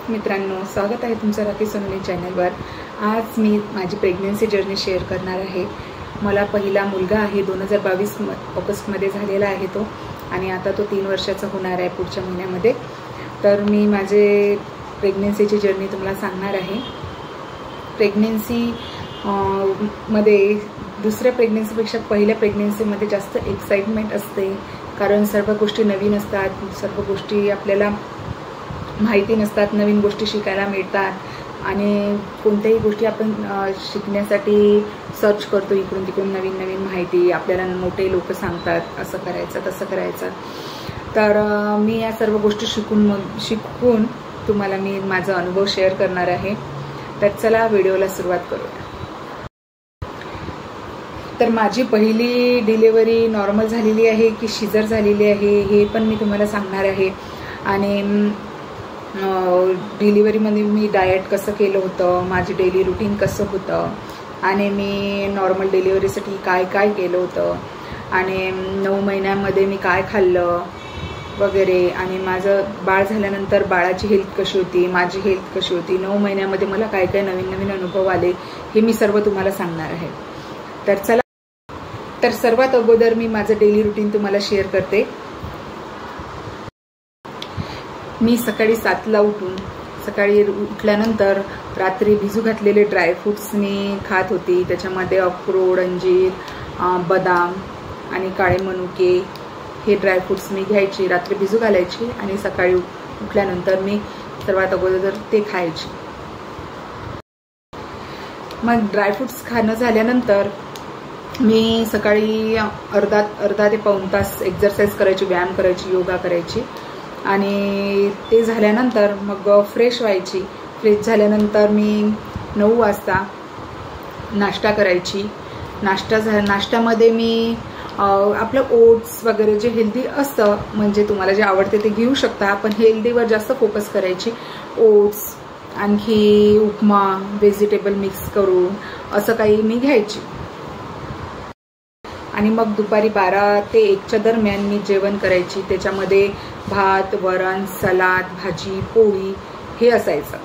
मित्रांनो, स्वागत आहे तुमचं राखी सोनली चॅनलवर। आज मी माझी प्रेग्नन्सी जर्नी शेअर करणार आहे। मला पहिला मुलगा आहे, 2022 ऑगस्टमध्ये झालेला आहे तो, आणि आता तो 3 वर्षाचा होणार आहे पुढच्या महिन्यामध्ये। तर मी माझे प्रेग्नन्सीची जर्नी तुम्हाला सांगणार आहे। प्रेग्नन्सी मध्ये दुसऱ्या प्रेग्नन्सीपेक्षा पहिल्या प्रेग्नन्सीमध्ये जास्त एक्साइटमेंट असते, कारण सर्व गोष्टी नवीन असतात, सर्व गोष्टी आपल्याला माहिती नसतात, नवीन गोष्टी शिकायला मिळतात आणि कोणत्याही गोष्टी आपण शिकण्यासाठी सर्च करतो, इकडून तिकडून नवीन नवीन माहिती आपल्याला मोठे लोक सांगतात, असं करायचं तसं करायचं। तर मी या सर्व गोष्टी शिकून तुम्हाला मी माझा अनुभव शेअर करणार आहे। तर चला व्हिडिओला सुरुवात करूया। तर माझी पहिली डिलिव्हरी नॉर्मल झालेली आहे की शिजर झालेली आहे हे पण मी तुम्हाला सांगणार आहे। आणि डिलिव्हरीमध्ये मी डाएट कसं केलं होतं, माझी डेली रुटीन कसं होतं, आणि मी नॉर्मल डिलिव्हरीसाठी काय काय केलं होतं, आणि 9 महिन्यामध्ये मी काय खाल्लं वगैरे, आणि माझं बाळ झाल्यानंतर बाळाची हेल्थ कशी होती, माझी हेल्थ कशी होती, 9 महिन्यामध्ये मला काय काय नवीन नवीन अनुभव आले हे मी सर्व तुम्हाला सांगणार आहे। तर चला, तर सर्वात अगोदर मी माझं डेली रुटीन तुम्हाला शेअर करते। मी सकाळी 7ला उठून सकाळी उठल्यानंतर रात्री भिजू घातलेले ड्रायफ्रूट्स मी खात होती। त्याच्यामध्ये अक्रोड, अंजीर, बदाम आणि काळे मनुके हे ड्रायफ्रूट्स मी घ्यायची, रात्री भिजू घालायची आणि सकाळी उठल्यानंतर मी सर्वात अगोदर ते खायची। मग ड्रायफ्रूट्स खाणं झाल्यानंतर मी सकाळी अर्धा ते पाऊण तास एक्सरसाइज करायची, व्यायाम करायची, योगा करायची, आणि ते झाल्यानंतर मग फ्रेश व्हायची। फ्रेश झाल्यानंतर मी 9 वाजता नाश्ता करायची। नाश्त्यामध्ये मी आपलं ओट्स वगैरे जे हेल्दी असतं, म्हणजे तुम्हाला जे आवडते ते घेऊ शकता, पण हेल्दीवर जास्त फोकस करायची। ओट्स, आणखी उपमा, व्हेजिटेबल मिक्स करून असं काही मी घ्यायची। आणि मग दुपारी 12 ते 1च्या दरम्यान मी जेवण करायची। त्याच्यामध्ये भात, वरण, सलाद, भाजी, पोळी हे असायचं,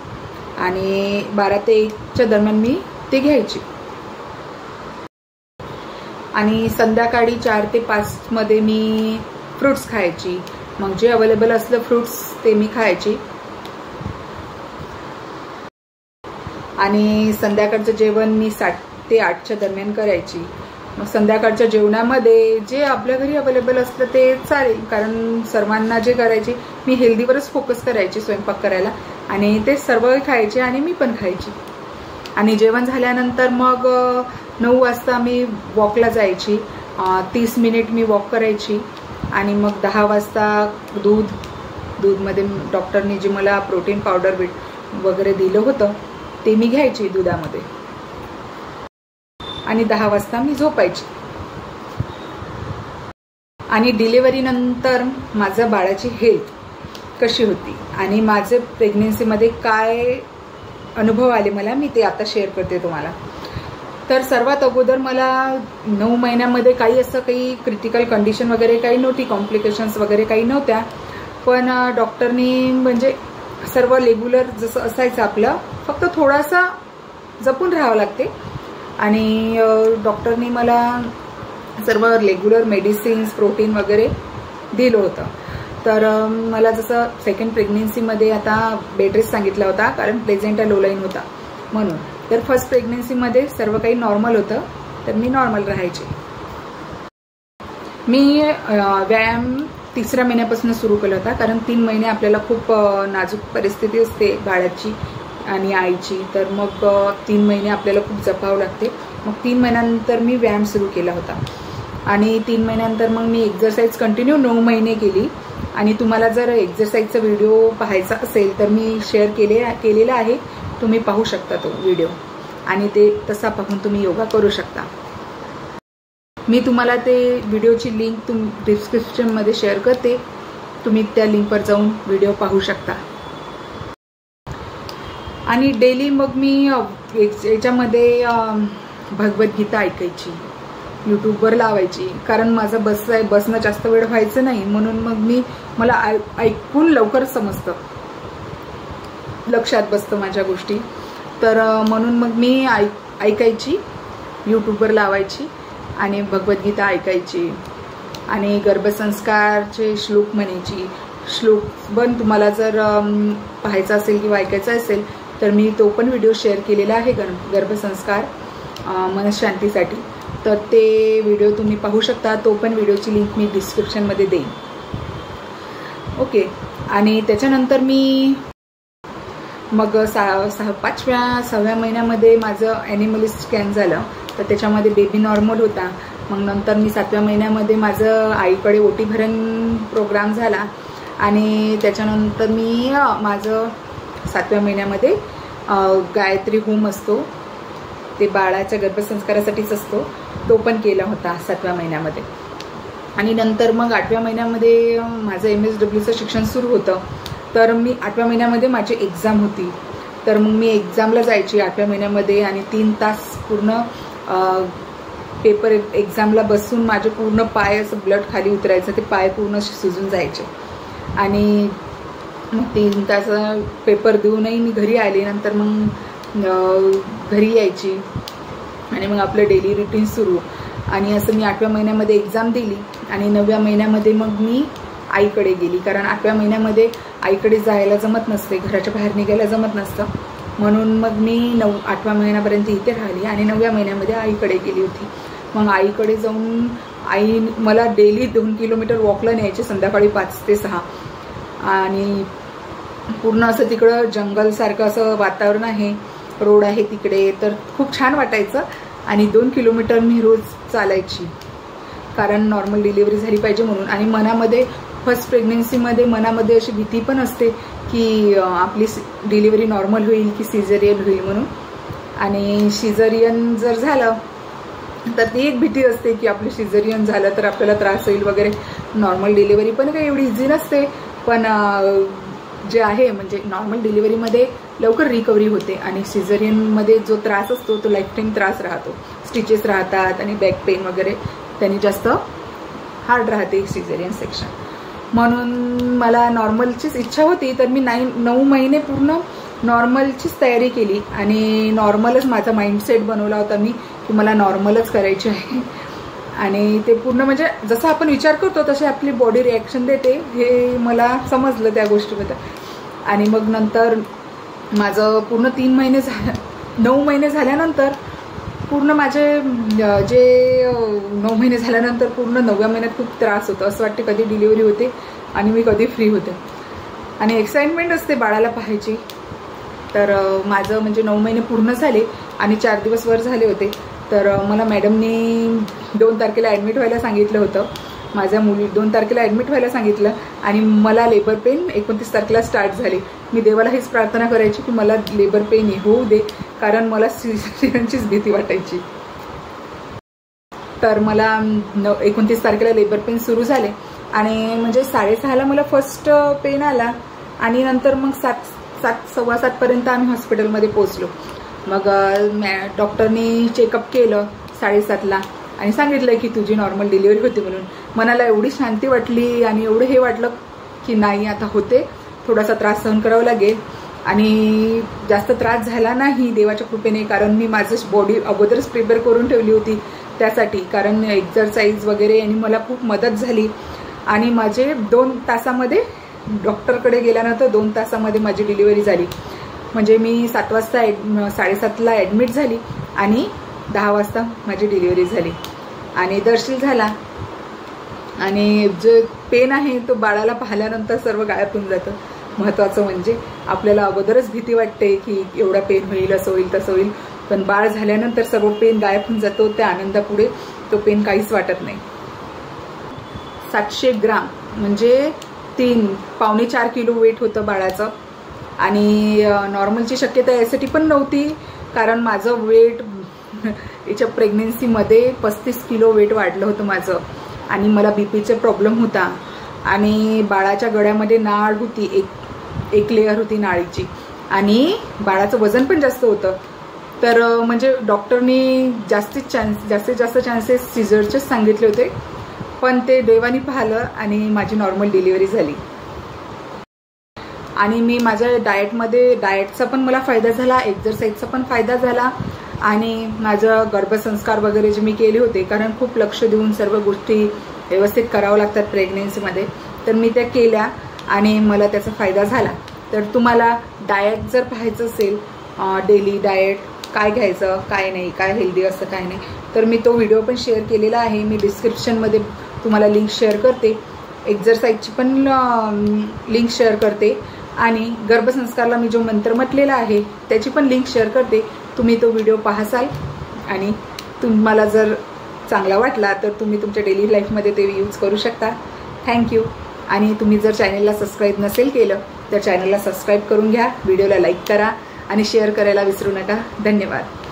आणि 12 ते 1च्या दरम्यान मी ते घ्यायची। आणि संध्याकाळी 4 ते 5 मध्ये मी फ्रुट्स खायची। मग जे अवेलेबल असलं फ्रुट्स ते मी खायची। आणि संध्याकाळचं जेवण मी 7 ते 8च्या दरम्यान करायची। मग संध्याकाळच्या जेवणामध्ये जे आपल्या घरी अवेलेबल असलं ते चालेल, कारण सर्वांना जे करायचे मी हेल्दीवरच फोकस करायची स्वयंपाक करायला, आणि ते सर्व खायचे आणि मी पण खायची। आणि जेवण झाल्यानंतर मग 9 वाजता मी वॉकला जायची, 30 मिनिट मी वॉक करायची, आणि मग 10 वाजता दूधमध्ये डॉक्टरनी जे मला प्रोटीन पावडर वगैरे दिलं होतं ते मी घ्यायची दुधामध्ये, आणि 10 वाजता मी झोपायची। आणि डिलिव्हरी नंतर माझ्या बाळाची हेल्थ कशी होती आणि माझे प्रेग्नन्सीमध्ये काय अनुभव आले मला, मी ते आता शेअर करते तुम्हाला। तर सर्वात अगोदर मला 9 महिन्यामध्ये काही क्रिटिकल कंडिशन वगैरे काही नव्हती, कॉम्प्लिकेशन्स वगैरे काही नव्हत्या, पण डॉक्टरनी म्हणजे सर्व रेग्युलर जसं असायचं आपलं, फक्त थोडासा जपून राहावं लागते। आणि डॉक्टरनी मला सर्व रेग्युलर मेडिसिन्स, प्रोटीन वगैरे दिलं होतं। तर मला जसं सेकंड प्रेग्नन्सीमध्ये आता बेड रेस्ट सांगितला होता, कारण प्लेझेंटा लो लाईन होता म्हणून। तर फर्स्ट प्रेग्नन्सीमध्ये सर्व काही नॉर्मल होतं, तर मी नॉर्मल राहायचे। मी व्यायाम 3ऱ्या महिन्यापासून सुरू केला होता, कारण 3 महिने आपल्याला खूप नाजूक परिस्थिती असते बाळाची आणि आईची, तर मग 3 महिने आपल्याला खूप जपावं लागते। मग 3 महिन्यानंतर मी व्यायाम सुरू केला होता, आणि 3 महिन्यानंतर मग मी एक्सरसाइज कंटिन्यू 9 महिने केली। आणि तुम्हाला जर एक्सरसाइजचा व्हिडिओ पाहायचा असेल तर मी शेअर केलेला आहे, तुम्ही पाहू शकता तो व्हिडिओ, आणि ते तसा पाहून तुम्ही योगा करू शकता। मी तुम्हाला ते व्हिडिओची लिंक डिस्क्रिप्शनमध्ये शेअर करते, तुम्ही त्या लिंकवर जाऊन व्हिडिओ पाहू शकता। आणि डेली मग मी याच्यामध्ये भगवद्गीता ऐकायची, यूट्यूबवर लावायची, कारण माझं बसणं जास्त वेळ व्हायचं नाही, म्हणून मग मला ऐकून लवकर समजतं। लक्षात बसतं माझ्या गोष्टी. तर म्हणून मग मी ऐकायची, यूट्यूबवर लावायची आणि भगवद्गीता ऐकायची आणि गर्भसंस्कारचे श्लोक म्हणायची. श्लोक पण तुम्हाला जर पाहायचा असेल किंवा ऐकायचा असेल तर मी तो पण व्हिडिओ शेअर केलेला आहे गर्भसंस्कार मनशांतीसाठी. तर ते व्हिडिओ तुम्ही पाहू शकता. तो पण व्हिडिओची लिंक मी डिस्क्रिप्शनमध्ये देईन. ओके. आणि त्याच्यानंतर मी मग 5व्या-6व्या महिन्यामध्ये माझं ॲनिमलिस्ट स्कॅन झालं. तर त्याच्यामध्ये बेबी नॉर्मल होता. मग नंतर मी 7व्या महिन्यामध्ये माझं आईकडे ओटी भरण प्रोग्राम झाला आणि त्याच्यानंतर मी माझं 7व्या महिन्यामध्ये गायत्री होम असतो, ते बाळाच्या गर्भसंस्कारासाठीच असतो, तो पण केला होता 7व्या महिन्यामध्ये. आणि नंतर मग 8व्या महिन्यामध्ये माझं MSWचं शिक्षण सुरू होतं. तर मी 8व्या महिन्यामध्ये माझी एक्झाम होती. तर मग मी एक्झामला जायची 8व्या महिन्यामध्ये आणि 3 तास पूर्ण पेपर एक्झामला बसून माझे पूर्ण पाय असं ब्लड खाली उतरायचं, ते पाय पूर्ण सुजून जायचे. आणि मग 3 तास पेपर देऊनही मी घरी आले. नंतर मग घरी यायची आणि मग आपलं डेली रुटीन सुरू. आणि असं मी 8व्या महिन्यामध्ये एक्झाम दिली आणि 9व्या महिन्यामध्ये मग मी आईकडे गेली. कारण 8व्या महिन्यामध्ये आईकडे जायला जमत नसते, घराच्या बाहेर निघायला जमत नसतं. म्हणून मग मी 8व्या महिन्यापर्यंत इथे राहिली आणि 9व्या महिन्यामध्ये आईकडे गेली होती. मग आईकडे जाऊन आई मला डेली 2 किलोमीटर वॉकला न्यायचे, संध्याकाळी 5 ते 6. आणि पूर्ण असं तिकडं जंगलसारखं असं वातावरण आहे, रोड आहे तिकडे, तर खूप छान वाटायचं. आणि 2 किलोमीटर मी रोज चालायची, कारण नॉर्मल डिलिव्हरी झाली पाहिजे म्हणून. आणि मनामध्ये फर्स्ट प्रेग्नन्सीमध्ये मनामध्ये अशी भीती पण असते की आपली डिलिव्हरी नॉर्मल होईल की सिझेरियन होईल म्हणून. आणि सिझेरियन जर झालं तर ती एक भीती असते की आपली सिझेरियन झालं तर आपल्याला त्रास होईल वगैरे. नॉर्मल डिलिव्हरी पण काही एवढी इझी नसते, पण जे आहे म्हणजे नॉर्मल डिलिव्हरीमध्ये लवकर रिकव्हरी होते आणि सिझेरियनमध्ये जो त्रास असतो तो लाईफ टाईम त्रास राहतो. स्टिचेस राहतात आणि बॅक पेन वगैरे त्यांनी जास्त हार्ड राहते सिझेरियन सेक्शन. म्हणून मला नॉर्मलचीच इच्छा होती. तर मी 9 महिने पूर्ण नॉर्मलचीच तयारी केली आणि नॉर्मलच माझा माइंडसेट बनवला होता मी की मला नॉर्मलच करायची आहे. आणि ते पूर्ण म्हणजे जसं आपण विचार करतो तसे आपली बॉडी रिॲक्शन देते, हे मला समजलं त्या गोष्टीबद्दल. आणि मग नंतर माझं पूर्ण 9 महिने झाल्यानंतर पूर्ण माझे जे 9 महिने झाल्यानंतर पूर्ण 9व्या महिन्यात खूप त्रास होतो. असं वाटते कधी डिलिव्हरी होते आणि मी कधी फ्री होते. आणि एक्साइटमेंट असते बाळाला पाहायची. तर माझं म्हणजे 9 महिने पूर्ण झाले आणि 4 दिवस वर झाले होते. तर मला मॅडमनी 2 तारखेला ॲडमिट व्हायला सांगितलं होतं. माझ्या मुली 2 तारखेला ॲडमिट व्हायला सांगितलं आणि मला लेबर पेन 29 तारखेला स्टार्ट झाली. मी देवाला हीच प्रार्थना करायची की मला लेबर पेन होऊ दे, कारण मला सिझेरियनचीच भीती वाटायची. तर मला 29 तारखेला लेबर पेन सुरू झाले आणि म्हणजे 6:30ला मला फर्स्ट पेन आला आणि नंतर मग 7:15 पर्यंत आम्ही हॉस्पिटलमध्ये पोहोचलो. मग डॉक्टरनी चेकअप केलं 7:30ला आणि सांगितलं की तुझी नॉर्मल डिलिव्हरी होती म्हणून. मनाला एवढी शांती वाटली आणि एवढं हे वाटलं की नाही आता होते, थोडासा त्रास सहन करावा लागेल. आणि जास्त त्रास झाला नाही देवाच्या कृपेने, कारण मी माझं बॉडी अगोदरच प्रिपेअर करून ठेवली होती त्यासाठी. कारण एक्झरसाइज वगैरे आणि मला खूप मदत झाली. आणि माझे 2 तासामध्ये डॉक्टरकडे गेल्यानंतर 2 तासामध्ये माझी डिलिव्हरी झाली. म्हणजे मी 7:30ला ॲडमिट झाली आणि 10 वाजता माझी डिलिव्हरी झाली आणि दर्शील झाला. आणि जो पेन आहे तो बाळाला पाहिल्यानंतर सर्व गायब होऊन जातं. महत्त्वाचं म्हणजे आपल्याला अगोदरच भीती वाटते की एवढा पेन होईल, असं होईल तसं होईल, पण बाळ झाल्यानंतर सर्व पेन गायब होऊन जातो. त्या आनंदापुढे तो पेन काहीच वाटत नाही. 700 ग्राम म्हणजे 3.25-4 किलो वेट होतं बाळाचं. आणि नॉर्मलची शक्यता यासाठी पण नव्हती, कारण माझं वेट याच्या प्रेग्नेन्सीमध्ये 35 किलो वेट वाढलं होतं माझं. आणि मला बीपीचा प्रॉब्लेम होता आणि बाळाच्या गळ्यामध्ये नाळ होती, एक लेअर होती नाळीची आणि बाळाचं वजन पण जास्त होतं. तर म्हणजे डॉक्टरनी जास्तीत जास्त चान्सेस सिझरचेच सांगितले होते, पण ते देवानी पाहिलं आणि माझी नॉर्मल डिलिव्हरी झाली. आणि मी माझ्या डाएटचा पण मला फायदा झाला, एक्सरसाइजचा पण फायदा झाला आणि माझं गर्भसंस्कार वगैरे जे मी केले होते, कारण खूप लक्ष देऊन सर्व गोष्टी व्यवस्थित करावं लागतात प्रेग्नेन्सीमध्ये, तर मी त्या केल्या आणि मला त्याचा फायदा झाला. तर तुम्हाला डाएट जर पाहायचं असेल, डेली डाएट काय घ्यायचं काय नाही, काय हेल्दी असतं काय नाही, तर मी तो व्हिडिओ पण शेअर केलेला आहे. मी डिस्क्रिप्शनमध्ये तुम्हाला लिंक शेअर करते, एक्सरसाइजची पण लिंक शेअर करते आणि गर्भसंस्कारला मी जो मंत्र म्हटलेला आहे त्याची पण लिंक शेअर करते. तुम्ही तो व्हिडिओ पाहासाल आणि तुम्हाला जर चांगला वाटला तर तुम्ही तुमच्या डेली लाईफमध्ये ते यूज करू शकता. थँक्यू. आणि तुम्ही जर चॅनलला सबस्क्राईब नसेल केलं तर चॅनलला सबस्क्राईब करून घ्या, व्हिडिओला लाईक करा आणि शेअर करायला विसरू नका. धन्यवाद.